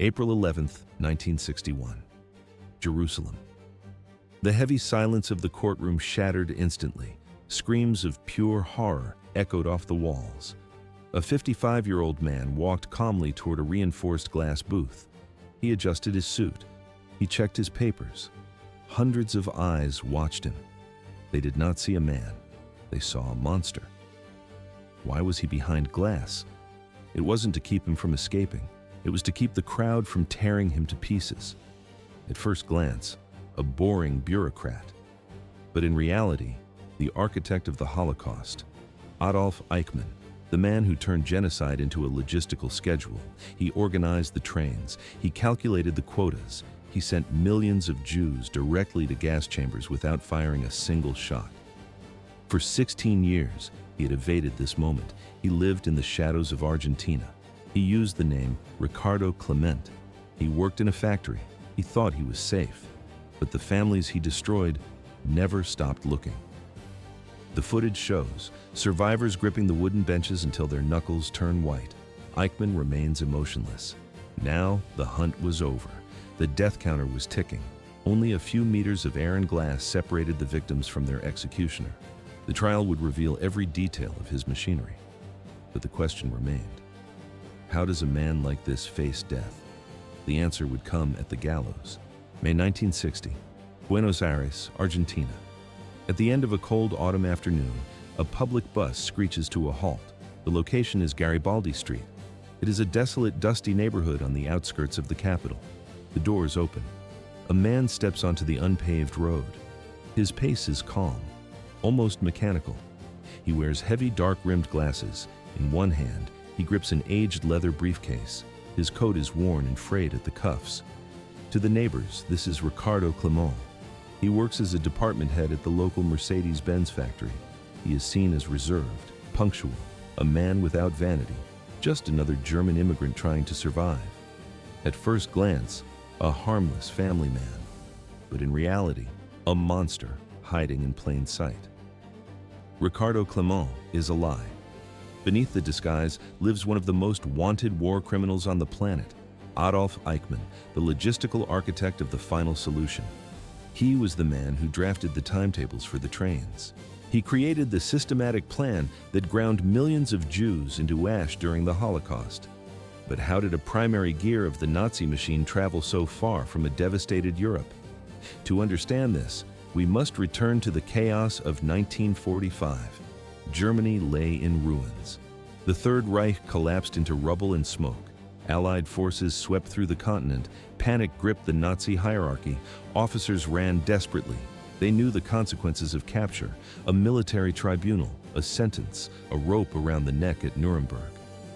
April 11th, 1961. Jerusalem. The heavy silence of the courtroom shattered instantly. Screams of pure horror echoed off the walls. A 55-year-old man walked calmly toward a reinforced glass booth. He adjusted his suit. He checked his papers. Hundreds of eyes watched him. They did not see a man. They saw a monster. Why was he behind glass? It wasn't to keep him from escaping. It was to keep the crowd from tearing him to pieces. At first glance, a boring bureaucrat. But in reality, the architect of the Holocaust, Adolf Eichmann, the man who turned genocide into a logistical schedule. He organized the trains. He calculated the quotas. He sent millions of Jews directly to gas chambers without firing a single shot. For 16 years, he had evaded this moment. He lived in the shadows of Argentina. He used the name Ricardo Klement. He worked in a factory. He thought he was safe. But the families he destroyed never stopped looking. The footage shows survivors gripping the wooden benches until their knuckles turn white. Eichmann remains emotionless. Now the hunt was over. The death counter was ticking. Only a few meters of air and glass separated the victims from their executioner. The trial would reveal every detail of his machinery. But the question remained. How does a man like this face death? The answer would come at the gallows. May 1960, Buenos Aires, Argentina. At the end of a cold autumn afternoon, a public bus screeches to a halt. The location is Garibaldi Street. It is a desolate, dusty neighborhood on the outskirts of the capital. The doors open. A man steps onto the unpaved road. His pace is calm, almost mechanical. He wears heavy, dark-rimmed glasses. In one hand, he grips an aged leather briefcase. His coat is worn and frayed at the cuffs. To the neighbors, this is Ricardo Klement. He works as a department head at the local Mercedes-Benz factory. He is seen as reserved, punctual, a man without vanity, just another German immigrant trying to survive. At first glance, a harmless family man, but in reality, a monster hiding in plain sight. Ricardo Klement is a lie. Beneath the disguise lives one of the most wanted war criminals on the planet, Adolf Eichmann, the logistical architect of the final solution. He was the man who drafted the timetables for the trains. He created the systematic plan that ground millions of Jews into ash during the Holocaust. But how did a primary gear of the Nazi machine travel so far from a devastated Europe? To understand this, we must return to the chaos of 1945. Germany lay in ruins. The Third Reich collapsed into rubble and smoke. Allied forces swept through the continent. Panic gripped the Nazi hierarchy. Officers ran desperately. They knew the consequences of capture: a military tribunal, a sentence, a rope around the neck at Nuremberg.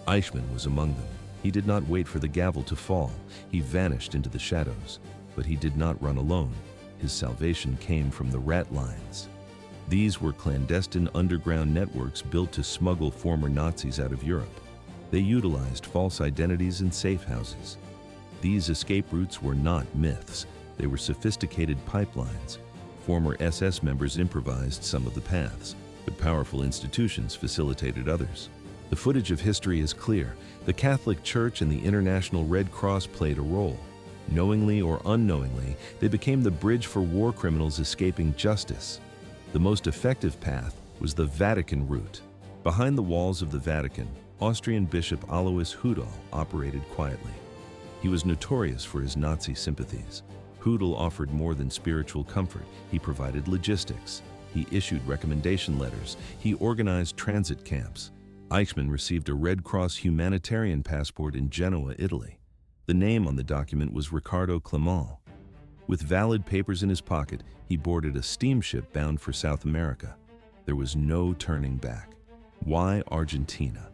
Eichmann was among them. He did not wait for the gavel to fall. He vanished into the shadows. But he did not run alone. His salvation came from the rat lines. These were clandestine underground networks built to smuggle former Nazis out of Europe. They utilized false identities and safe houses. These escape routes were not myths. They were sophisticated pipelines. Former SS members improvised some of the paths, but powerful institutions facilitated others. The footage of history is clear. The Catholic Church and the International Red Cross played a role. Knowingly or unknowingly, they became the bridge for war criminals escaping justice. The most effective path was the Vatican route. Behind the walls of the Vatican, Austrian Bishop Alois Hudal operated quietly. He was notorious for his Nazi sympathies. Hudal offered more than spiritual comfort. He provided logistics. He issued recommendation letters. He organized transit camps. Eichmann received a Red Cross humanitarian passport in Genoa, Italy. The name on the document was Ricardo Klement. With valid papers in his pocket, he boarded a steamship bound for South America. There was no turning back. Why Argentina?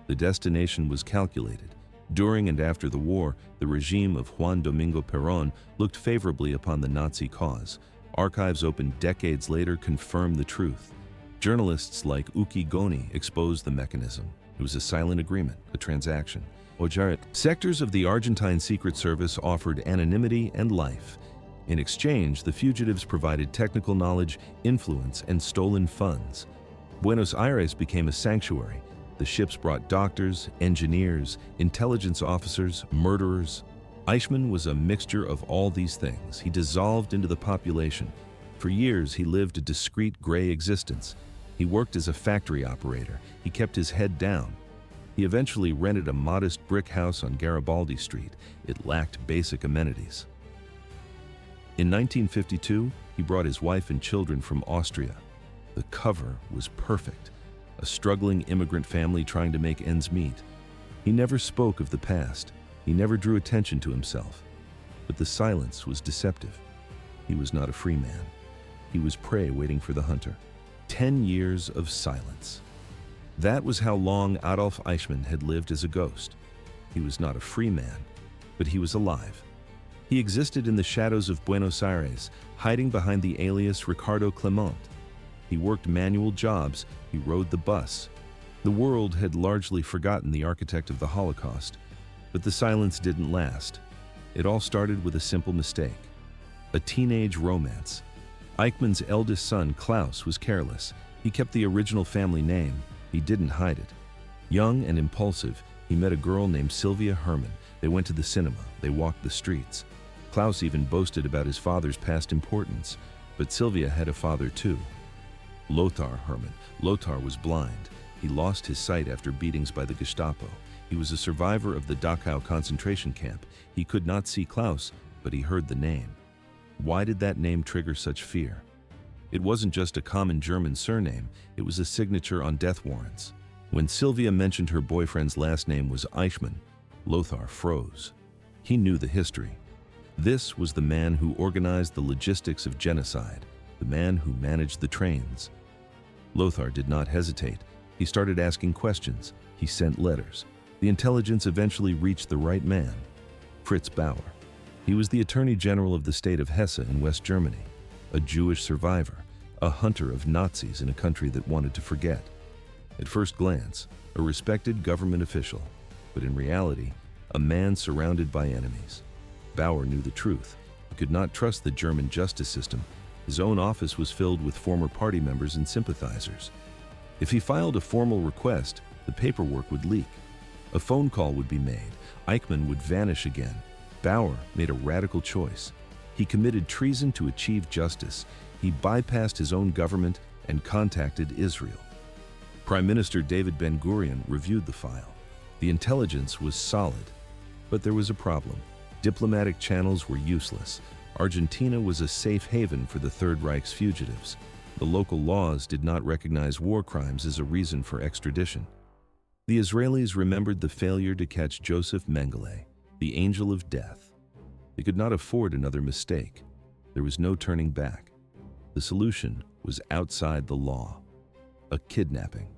The destination was calculated. During and after the war, the regime of Juan Domingo Perón looked favorably upon the Nazi cause. Archives opened decades later confirm the truth. Journalists like Uki Goni exposed the mechanism. It was a silent agreement, a transaction. Sectors of the Argentine Secret Service offered anonymity and life. In exchange, the fugitives provided technical knowledge, influence, and stolen funds. Buenos Aires became a sanctuary. The ships brought doctors, engineers, intelligence officers, murderers. Eichmann was a mixture of all these things. He dissolved into the population. For years, he lived a discreet gray existence. He worked as a factory operator. He kept his head down. He eventually rented a modest brick house on Garibaldi Street. It lacked basic amenities. In 1952, he brought his wife and children from Austria. The cover was perfect. A struggling immigrant family trying to make ends meet. He never spoke of the past. He never drew attention to himself. But the silence was deceptive. He was not a free man. He was prey waiting for the hunter. 10 years of silence. That was how long Adolf Eichmann had lived as a ghost. He was not a free man, but he was alive. He existed in the shadows of Buenos Aires, hiding behind the alias Ricardo Klement. He worked manual jobs. He rode the bus. The world had largely forgotten the architect of the Holocaust, but the silence didn't last. It all started with a simple mistake. A teenage romance. Eichmann's eldest son, Klaus, was careless. He kept the original family name. He didn't hide it. Young and impulsive, he met a girl named Sylvia Hermann. They went to the cinema. They walked the streets. Klaus even boasted about his father's past importance, but Sylvia had a father too. Lothar Hermann. Lothar was blind. He lost his sight after beatings by the Gestapo. He was a survivor of the Dachau concentration camp. He could not see Klaus, but he heard the name. Why did that name trigger such fear? It wasn't just a common German surname, it was a signature on death warrants. When Sylvia mentioned her boyfriend's last name was Eichmann, Lothar froze. He knew the history. This was the man who organized the logistics of genocide, the man who managed the trains. Lothar did not hesitate. He started asking questions. He sent letters. The intelligence eventually reached the right man, Fritz Bauer. He was the Attorney General of the state of Hesse in West Germany, a Jewish survivor, a hunter of Nazis in a country that wanted to forget. At first glance, a respected government official, but in reality, a man surrounded by enemies. Bauer knew the truth. He could not trust the German justice system. His own office was filled with former party members and sympathizers. If he filed a formal request, the paperwork would leak. A phone call would be made. Eichmann would vanish again. Bauer made a radical choice. He committed treason to achieve justice. He bypassed his own government and contacted Israel. Prime Minister David Ben-Gurion reviewed the file. The intelligence was solid, but there was a problem. Diplomatic channels were useless. Argentina was a safe haven for the Third Reich's fugitives. The local laws did not recognize war crimes as a reason for extradition. The Israelis remembered the failure to catch Joseph Mengele, the angel of death. They could not afford another mistake. There was no turning back. The solution was outside the law: a kidnapping.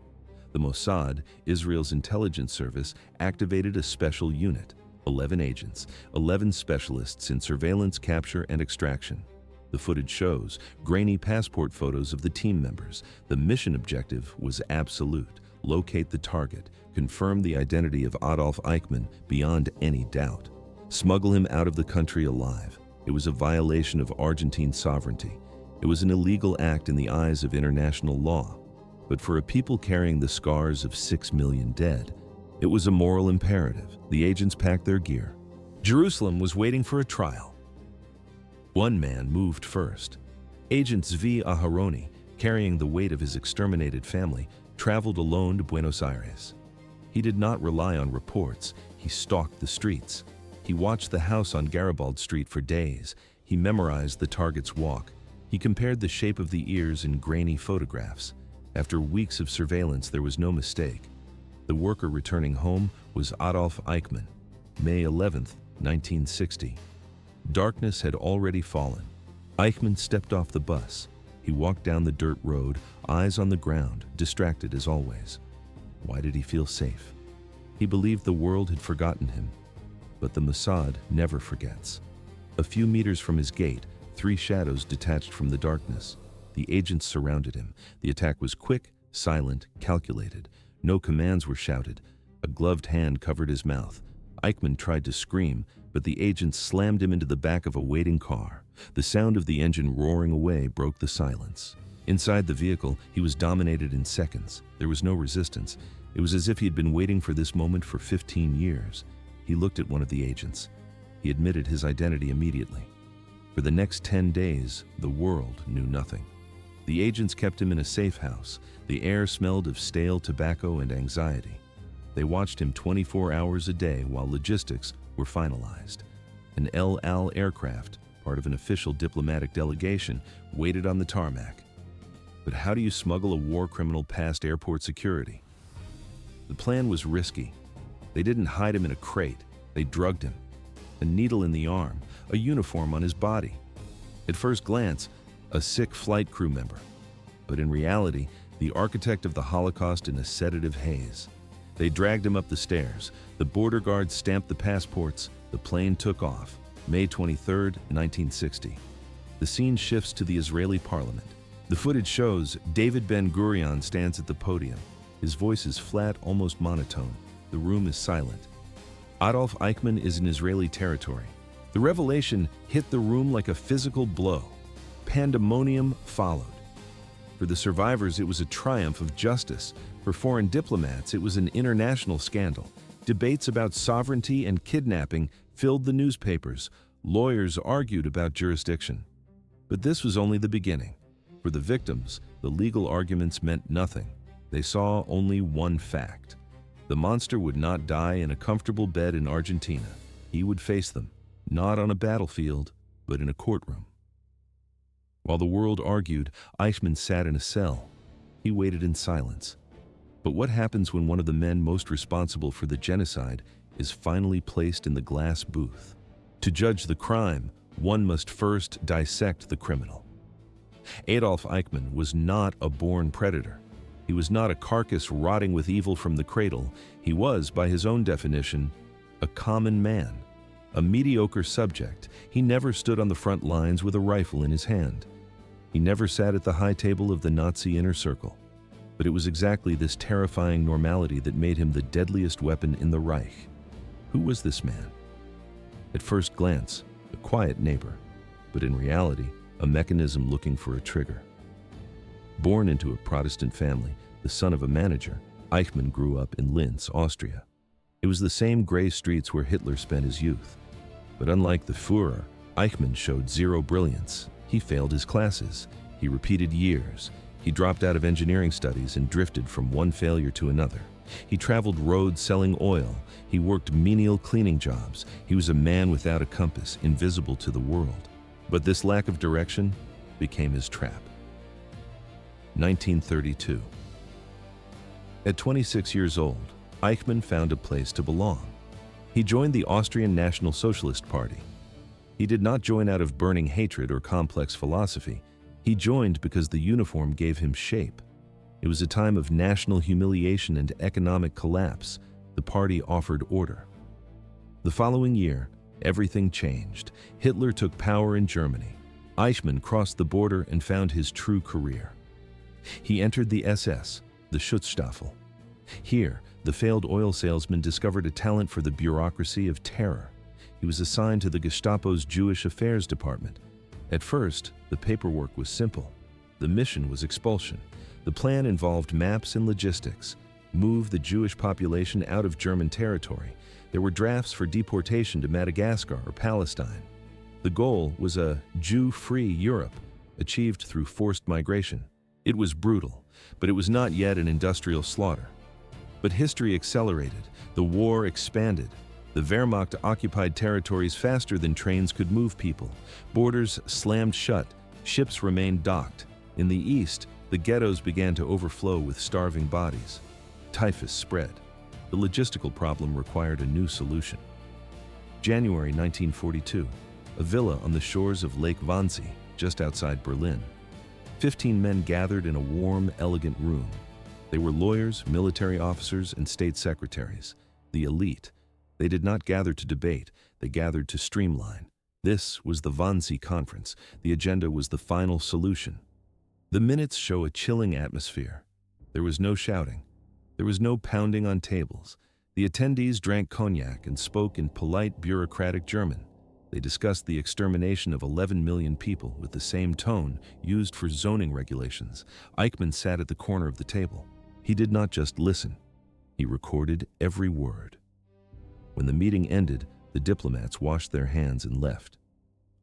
The Mossad, Israel's intelligence service, activated a special unit, 11 agents, 11 specialists in surveillance, capture, and extraction. The footage shows grainy passport photos of the team members. The mission objective was absolute: locate the target, confirm the identity of Adolf Eichmann beyond any doubt, smuggle him out of the country alive. It was a violation of Argentine sovereignty. It was an illegal act in the eyes of international law. But for a people carrying the scars of 6 million dead, it was a moral imperative. The agents packed their gear. Jerusalem was waiting for a trial. One man moved first. Agent Zvi Aharoni, carrying the weight of his exterminated family, traveled alone to Buenos Aires. He did not rely on reports. He stalked the streets. He watched the house on Garibaldi Street for days. He memorized the target's walk. He compared the shape of the ears in grainy photographs. After weeks of surveillance, there was no mistake. The worker returning home was Adolf Eichmann, May 11, 1960. Darkness had already fallen. Eichmann stepped off the bus. He walked down the dirt road, eyes on the ground, distracted as always. Why did he feel safe? He believed the world had forgotten him. But the Mossad never forgets. A few meters from his gate, 3 shadows detached from the darkness. The agents surrounded him. The attack was quick, silent, calculated. No commands were shouted. A gloved hand covered his mouth. Eichmann tried to scream, but the agents slammed him into the back of a waiting car. The sound of the engine roaring away broke the silence. Inside the vehicle, he was dominated in seconds. There was no resistance. It was as if he had been waiting for this moment for 15 years. He looked at one of the agents. He admitted his identity immediately. For the next 10 days, the world knew nothing. The agents kept him in a safe house. The air smelled of stale tobacco and anxiety. They watched him 24 hours a day while logistics were finalized. An El Al aircraft, part of an official diplomatic delegation, waited on the tarmac. But how do you smuggle a war criminal past airport security? The plan was risky. They didn't hide him in a crate. They drugged him. A needle in the arm, a uniform on his body. At first glance, a sick flight crew member. But in reality, the architect of the Holocaust in a sedative haze. They dragged him up the stairs. The border guards stamped the passports. The plane took off. May 23, 1960. The scene shifts to the Israeli parliament. The footage shows David Ben-Gurion stands at the podium. His voice is flat, almost monotone. The room is silent. Adolf Eichmann is in Israeli territory. The revelation hit the room like a physical blow. Pandemonium followed. For the survivors, it was a triumph of justice. For foreign diplomats, it was an international scandal. Debates about sovereignty and kidnapping filled the newspapers. Lawyers argued about jurisdiction. But this was only the beginning. For the victims, the legal arguments meant nothing. They saw only one fact. The monster would not die in a comfortable bed in Argentina. He would face them, not on a battlefield, but in a courtroom. While the world argued, Eichmann sat in a cell. He waited in silence. But what happens when one of the men most responsible for the genocide is finally placed in the glass booth? To judge the crime, one must first dissect the criminal. Adolf Eichmann was not a born predator. He was not a carcass rotting with evil from the cradle. He was, by his own definition, a common man, a mediocre subject. He never stood on the front lines with a rifle in his hand. He never sat at the high table of the Nazi inner circle. But it was exactly this terrifying normality that made him the deadliest weapon in the Reich. Who was this man? At first glance, a quiet neighbor, but in reality, a mechanism looking for a trigger. Born into a Protestant family, the son of a manager, Eichmann grew up in Linz, Austria. It was the same gray streets where Hitler spent his youth. But unlike the Führer, Eichmann showed zero brilliance. He failed his classes. He repeated years. He dropped out of engineering studies and drifted from one failure to another. He traveled roads selling oil. He worked menial cleaning jobs. He was a man without a compass, invisible to the world. But this lack of direction became his trap. 1932. At 26 years old, Eichmann found a place to belong. He joined the Austrian National Socialist Party. He did not join out of burning hatred or complex philosophy. He joined because the uniform gave him shape. It was a time of national humiliation and economic collapse. The party offered order. The following year, everything changed. Hitler took power in Germany. Eichmann crossed the border and found his true career. He entered the SS, the Schutzstaffel. Here, the failed oil salesman discovered a talent for the bureaucracy of terror. He was assigned to the Gestapo's Jewish Affairs Department. At first, the paperwork was simple. The mission was expulsion. The plan involved maps and logistics. Move the Jewish population out of German territory. There were drafts for deportation to Madagascar or Palestine. The goal was a Jew-free Europe, achieved through forced migration. It was brutal, but it was not yet an industrial slaughter. But history accelerated. The war expanded. The Wehrmacht occupied territories faster than trains could move people. Borders slammed shut. Ships remained docked. In the east, the ghettos began to overflow with starving bodies. Typhus spread. The logistical problem required a new solution. January 1942, a villa on the shores of Lake Wannsee, just outside Berlin. 15 men gathered in a warm, elegant room. They were lawyers, military officers, and state secretaries, the elite. They did not gather to debate, they gathered to streamline. This was the Wannsee Conference. The agenda was the final solution. The minutes show a chilling atmosphere. There was no shouting. There was no pounding on tables. The attendees drank cognac and spoke in polite, bureaucratic German. They discussed the extermination of 11 million people with the same tone used for zoning regulations. Eichmann sat at the corner of the table. He did not just listen. He recorded every word. When the meeting ended, The diplomats washed their hands and left.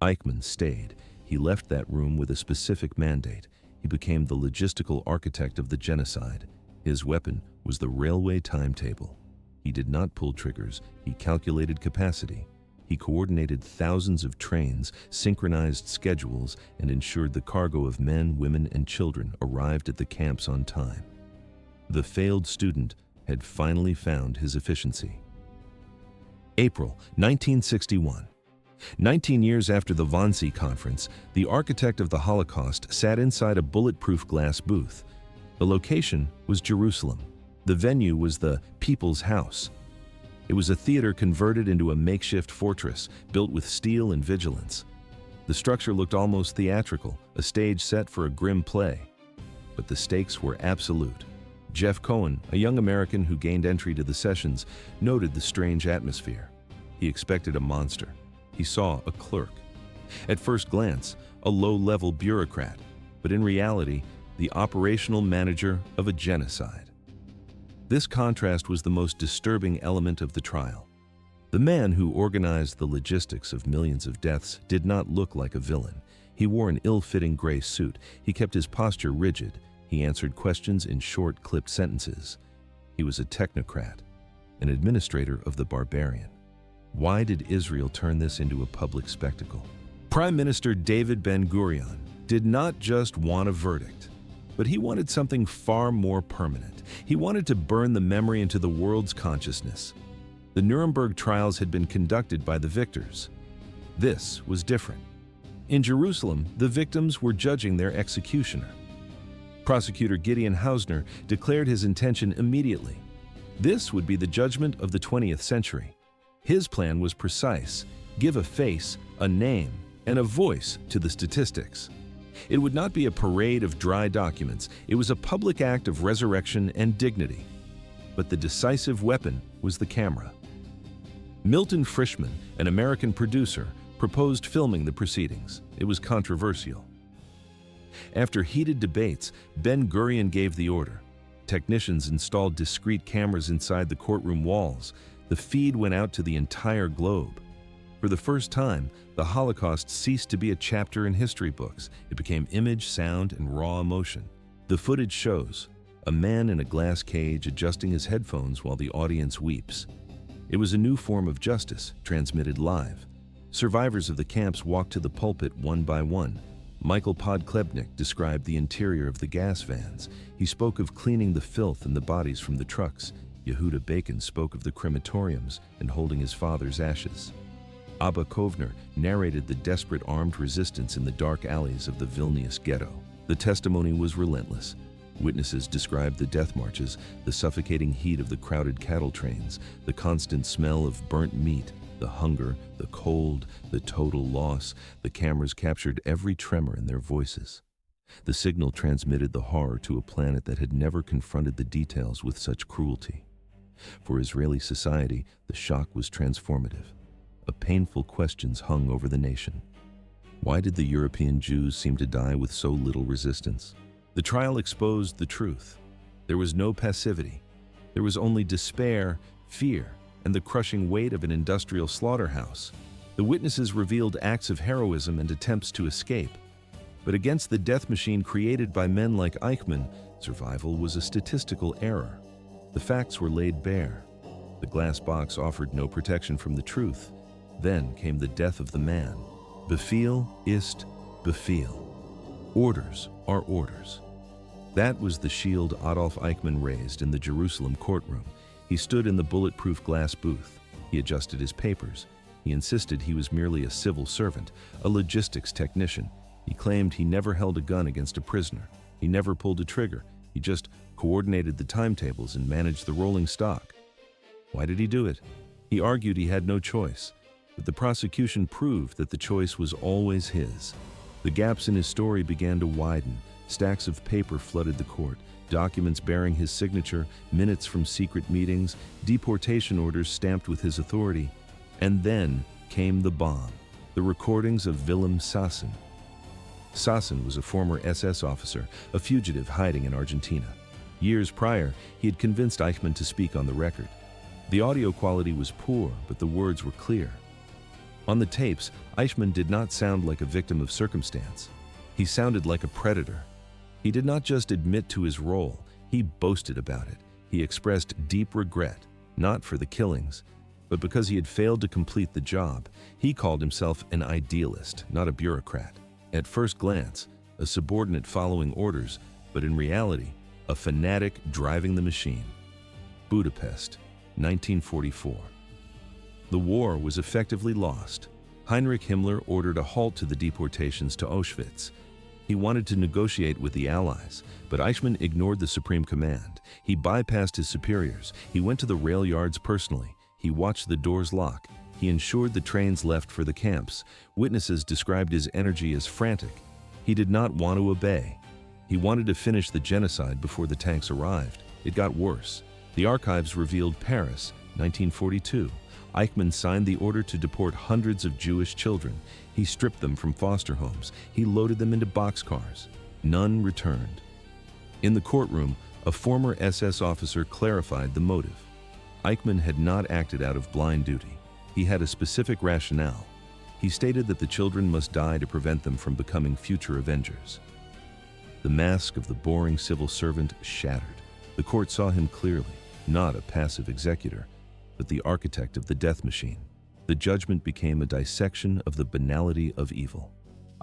Eichmann stayed. He left that room with a specific mandate. He became the logistical architect of the genocide. His weapon was the railway timetable. He did not pull triggers, he calculated capacity. He coordinated thousands of trains, synchronized schedules, and ensured the cargo of men, women, and children arrived at the camps on time. The failed student had finally found his efficiency. April 1961. 19 years after the Wannsee Conference, the architect of the Holocaust sat inside a bulletproof glass booth. The location was Jerusalem. The venue was the People's House. It was a theater converted into a makeshift fortress, built with steel and vigilance. The structure looked almost theatrical, a stage set for a grim play. But the stakes were absolute. Jeff Cohen, a young American who gained entry to the sessions, noted the strange atmosphere. He expected a monster. He saw a clerk. At first glance, a low-level bureaucrat, but in reality, the operational manager of a genocide. This contrast was the most disturbing element of the trial. The man who organized the logistics of millions of deaths did not look like a villain. He wore an ill-fitting gray suit. He kept his posture rigid. He answered questions in short, clipped sentences. He was a technocrat, an administrator of the barbarian. Why did Israel turn this into a public spectacle? Prime Minister David Ben-Gurion did not just want a verdict, but he wanted something far more permanent. He wanted to burn the memory into the world's consciousness. The Nuremberg trials had been conducted by the victors. This was different. In Jerusalem, the victims were judging their executioner. Prosecutor Gideon Hausner declared his intention immediately. This would be the judgment of the 20th century. His plan was precise: give a face, a name, and a voice to the statistics. It would not be a parade of dry documents. It was a public act of resurrection and dignity. But the decisive weapon was the camera. Milton Frischman, an American producer, proposed filming the proceedings. It was controversial. After heated debates, Ben-Gurion gave the order. Technicians installed discrete cameras inside the courtroom walls. The feed went out to the entire globe. For the first time, the Holocaust ceased to be a chapter in history books. It became image, sound, and raw emotion. The footage shows a man in a glass cage adjusting his headphones while the audience weeps. It was a new form of justice, transmitted live. Survivors of the camps walked to the pulpit one by one. Michael Podklebnik described the interior of the gas vans. He spoke of cleaning the filth and the bodies from the trucks. Yehuda Bacon spoke of the crematoriums and holding his father's ashes. Abba Kovner narrated the desperate armed resistance in the dark alleys of the Vilnius ghetto. The testimony was relentless. Witnesses described the death marches, the suffocating heat of the crowded cattle trains, the constant smell of burnt meat, the hunger, the cold, the total loss. The cameras captured every tremor in their voices. The signal transmitted the horror to a planet that had never confronted the details with such cruelty. For Israeli society, the shock was transformative. Painful questions hung over the nation. Why did the European Jews seem to die with so little resistance? The trial exposed the truth. There was no passivity. There was only despair, fear, and the crushing weight of an industrial slaughterhouse. The witnesses revealed acts of heroism and attempts to escape. But against the death machine created by men like Eichmann, survival was a statistical error. The facts were laid bare. The glass box offered no protection from the truth. Then came the death of the man. Befehl ist Befehl. Orders are orders. That was the shield Adolf Eichmann raised in the Jerusalem courtroom. He stood in the bulletproof glass booth. He adjusted his papers. He insisted he was merely a civil servant, a logistics technician. He claimed he never held a gun against a prisoner. He never pulled a trigger. He just coordinated the timetables and managed the rolling stock. Why did he do it? He argued he had no choice. But the prosecution proved that the choice was always his. The gaps in his story began to widen. Stacks of paper flooded the court, documents bearing his signature, minutes from secret meetings, deportation orders stamped with his authority. And then came the bomb, the recordings of Wilhelm Sassen. Sassen was a former SS officer, a fugitive hiding in Argentina. Years prior, he had convinced Eichmann to speak on the record. The audio quality was poor, but the words were clear. On the tapes, Eichmann did not sound like a victim of circumstance. He sounded like a predator. He did not just admit to his role, he boasted about it. He expressed deep regret, not for the killings, but because he had failed to complete the job. He called himself an idealist, not a bureaucrat. At first glance, a subordinate following orders, but in reality, a fanatic driving the machine. Budapest, 1944. The war was effectively lost. Heinrich Himmler ordered a halt to the deportations to Auschwitz. He wanted to negotiate with the Allies, but Eichmann ignored the Supreme Command. He bypassed his superiors. He went to the rail yards personally. He watched the doors lock. He ensured the trains left for the camps. Witnesses described his energy as frantic. He did not want to obey. He wanted to finish the genocide before the tanks arrived. It got worse. The archives revealed Paris, 1942. Eichmann signed the order to deport hundreds of Jewish children. He stripped them from foster homes. He loaded them into boxcars. None returned. In the courtroom, a former SS officer clarified the motive. Eichmann had not acted out of blind duty. He had a specific rationale. He stated that the children must die to prevent them from becoming future avengers. The mask of the boring civil servant shattered. The court saw him clearly, not a passive executor, but the architect of the death machine. The judgment became a dissection of the banality of evil.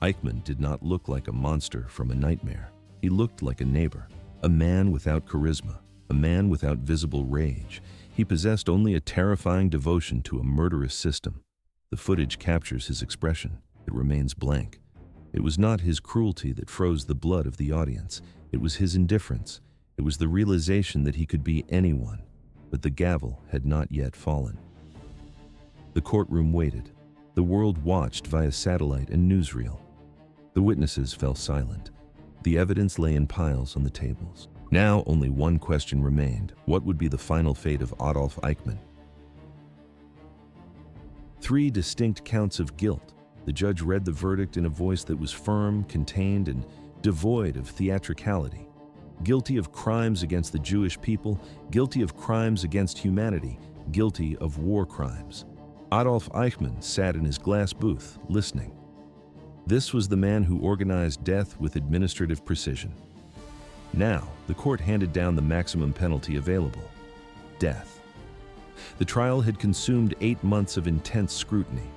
Eichmann did not look like a monster from a nightmare. He looked like a neighbor, a man without charisma, a man without visible rage. He possessed only a terrifying devotion to a murderous system. The footage captures his expression. It remains blank. It was not his cruelty that froze the blood of the audience. It was his indifference. It was the realization that he could be anyone, but the gavel had not yet fallen. The courtroom waited. The world watched via satellite and newsreel. The witnesses fell silent. The evidence lay in piles on the tables. Now only one question remained. What would be the final fate of Adolf Eichmann? 3 distinct counts of guilt. The judge read the verdict in a voice that was firm, contained, and devoid of theatricality. Guilty of crimes against the Jewish people, guilty of crimes against humanity, guilty of war crimes. Adolf Eichmann sat in his glass booth, listening. This was the man who organized death with administrative precision. Now, the court handed down the maximum penalty available: death. The trial had consumed 8 months of intense scrutiny.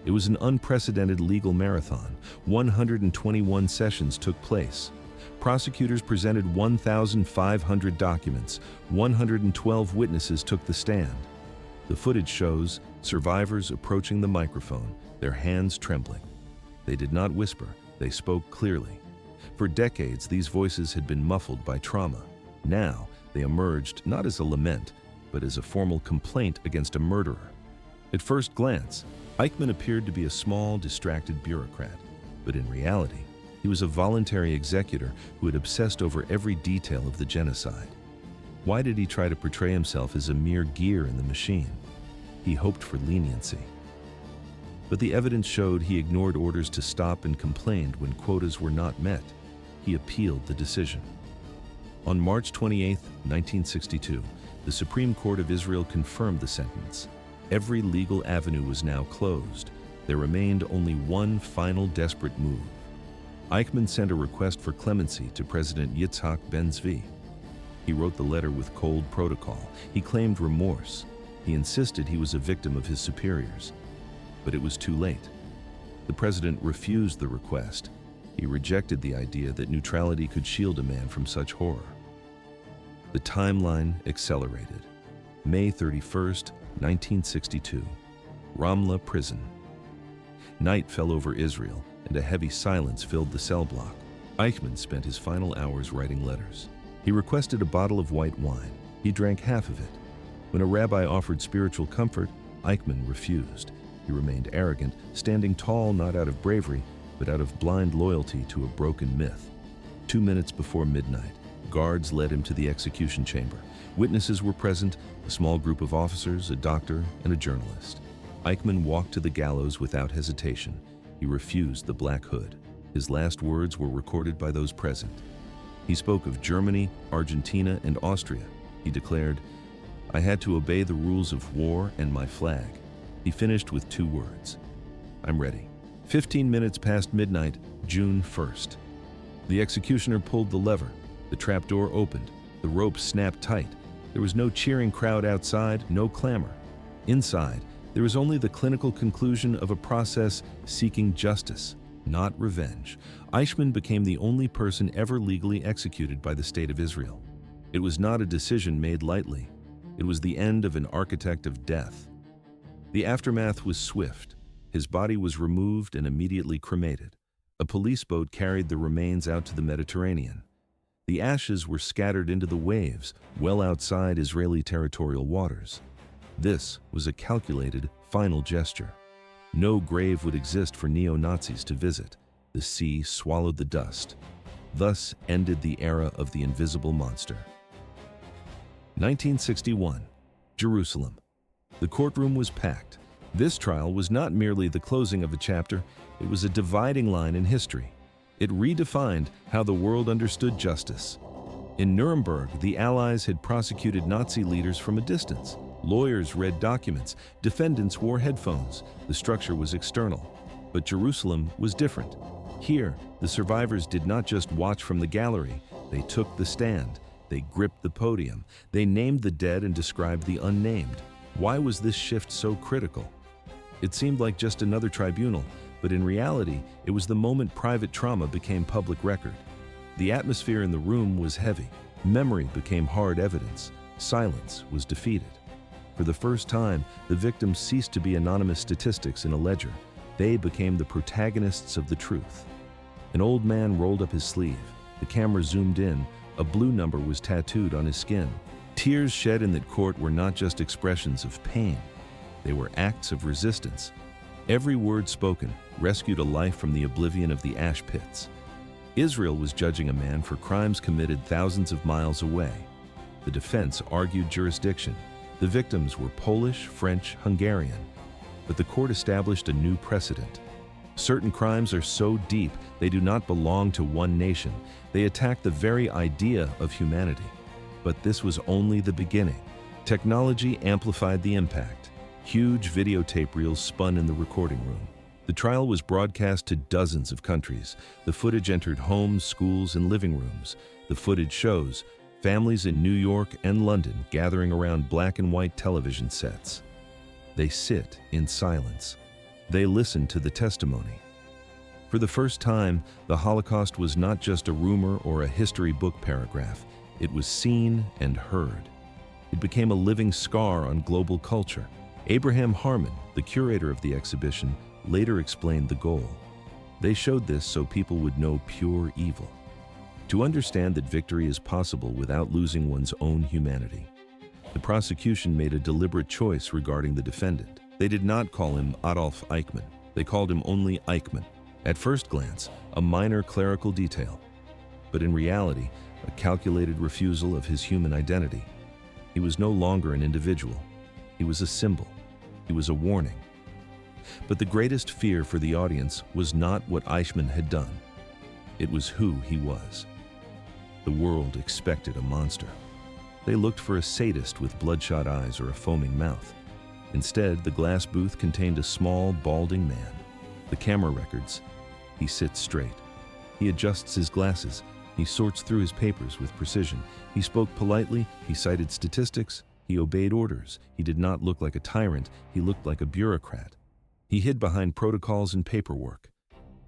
It was an unprecedented legal marathon. 121 sessions took place. Prosecutors presented 1,500 documents. 112 witnesses took the stand. The footage shows survivors approaching the microphone, their hands trembling. They did not whisper, they spoke clearly. For decades, these voices had been muffled by trauma. Now, they emerged not as a lament, but as a formal complaint against a murderer. At first glance, Eichmann appeared to be a small, distracted bureaucrat, but in reality, he was a voluntary executor who had obsessed over every detail of the genocide. Why did he try to portray himself as a mere gear in the machine? He hoped for leniency. But the evidence showed he ignored orders to stop and complained when quotas were not met. He appealed the decision. On March 28, 1962, the Supreme Court of Israel confirmed the sentence. Every legal avenue was now closed. There remained only one final desperate move. Eichmann sent a request for clemency to President Yitzhak Ben-Zvi. He wrote the letter with cold protocol. He claimed remorse. He insisted he was a victim of his superiors. But it was too late. The president refused the request. He rejected the idea that neutrality could shield a man from such horror. The timeline accelerated. May 31st, 1962, Ramla prison. Night fell over Israel, and a heavy silence filled the cell block. Eichmann spent his final hours writing letters. He requested a bottle of white wine. He drank half of it. When a rabbi offered spiritual comfort, Eichmann refused. He remained arrogant, standing tall not out of bravery, but out of blind loyalty to a broken myth. 2 minutes before midnight, guards led him to the execution chamber. Witnesses were present, a small group of officers, a doctor, and a journalist. Eichmann walked to the gallows without hesitation. He refused the black hood. His last words were recorded by those present. He spoke of Germany, Argentina, and Austria. He declared, I had to obey the rules of war and my flag. He finished with 2 words. I'm ready. 15 minutes past midnight, June 1st. The executioner pulled the lever. The trapdoor opened. The rope snapped tight. There was no cheering crowd outside, no clamor. Inside, there was only the clinical conclusion of a process seeking justice, not revenge. Eichmann became the only person ever legally executed by the State of Israel. It was not a decision made lightly. It was the end of an architect of death. The aftermath was swift. His body was removed and immediately cremated. A police boat carried the remains out to the Mediterranean. The ashes were scattered into the waves, well outside Israeli territorial waters. This was a calculated, final gesture. No grave would exist for neo-Nazis to visit. The sea swallowed the dust. Thus ended the era of the invisible monster. 1961, Jerusalem. The courtroom was packed. This trial was not merely the closing of a chapter, it was a dividing line in history. It redefined how the world understood justice. In Nuremberg, the Allies had prosecuted Nazi leaders from a distance. Lawyers read documents, defendants wore headphones. The structure was external. But Jerusalem was different. Here, the survivors did not just watch from the gallery, they took the stand. They gripped the podium. They named the dead and described the unnamed. Why was this shift so critical? It seemed like just another tribunal, but in reality, it was the moment private trauma became public record. The atmosphere in the room was heavy. Memory became hard evidence. Silence was defeated. For the first time, the victims ceased to be anonymous statistics in a ledger. They became the protagonists of the truth. An old man rolled up his sleeve. The camera zoomed in. A blue number was tattooed on his skin. Tears shed in that court were not just expressions of pain. They were acts of resistance. Every word spoken rescued a life from the oblivion of the ash pits. Israel was judging a man for crimes committed thousands of miles away. The defense argued jurisdiction. The victims were Polish, French, Hungarian. But the court established a new precedent. Certain crimes are so deep they do not belong to one nation. They attack the very idea of humanity. But this was only the beginning. Technology amplified the impact. Huge videotape reels spun in the recording room. The trial was broadcast to dozens of countries. The footage entered homes, schools, and living rooms. The footage shows families in New York and London gathering around black and white television sets. They sit in silence. They listen to the testimony. For the first time, the Holocaust was not just a rumor or a history book paragraph. It was seen and heard. It became a living scar on global culture. Abraham Harmon, the curator of the exhibition, later explained the goal. They showed this so people would know pure evil. To understand that victory is possible without losing one's own humanity. The prosecution made a deliberate choice regarding the defendant. They did not call him Adolf Eichmann. They called him only Eichmann. At first glance, a minor clerical detail. But in reality, a calculated refusal of his human identity. He was no longer an individual. He was a symbol. He was a warning. But the greatest fear for the audience was not what Eichmann had done. It was who he was. The world expected a monster. They looked for a sadist with bloodshot eyes or a foaming mouth. Instead, the glass booth contained a small, balding man. The camera records. He sits straight. He adjusts his glasses. He sorts through his papers with precision. He spoke politely. He cited statistics. He obeyed orders. He did not look like a tyrant. He looked like a bureaucrat. He hid behind protocols and paperwork.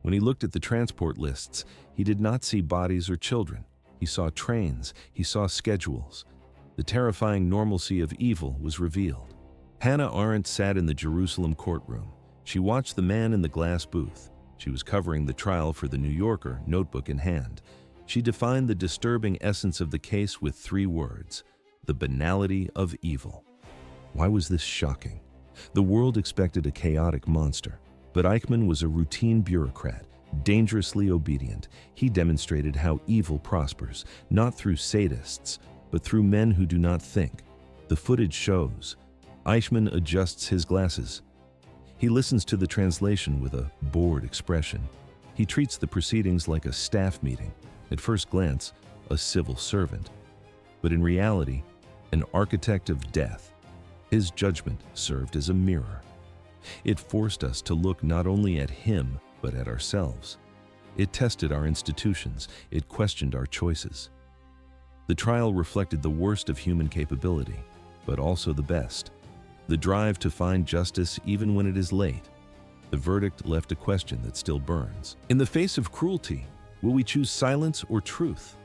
When he looked at the transport lists, he did not see bodies or children. He saw trains. He saw schedules. The terrifying normalcy of evil was revealed. Hannah Arendt sat in the Jerusalem courtroom. She watched the man in the glass booth. She was covering the trial for The New Yorker, notebook in hand. She defined the disturbing essence of the case with 3 words: the banality of evil. Why was this shocking? The world expected a chaotic monster, but Eichmann was a routine bureaucrat, dangerously obedient. He demonstrated how evil prospers, not through sadists, but through men who do not think. The footage shows. Eichmann adjusts his glasses. He listens to the translation with a bored expression. He treats the proceedings like a staff meeting. At first glance, a civil servant. But in reality, an architect of death. His judgment served as a mirror. It forced us to look not only at him, but at ourselves. It tested our institutions. It questioned our choices. The trial reflected the worst of human capability, but also the best. The drive to find justice even when it is late. The verdict left a question that still burns. In the face of cruelty, will we choose silence or truth?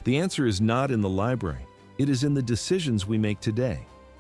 The answer is not in the library. It is in the decisions we make today.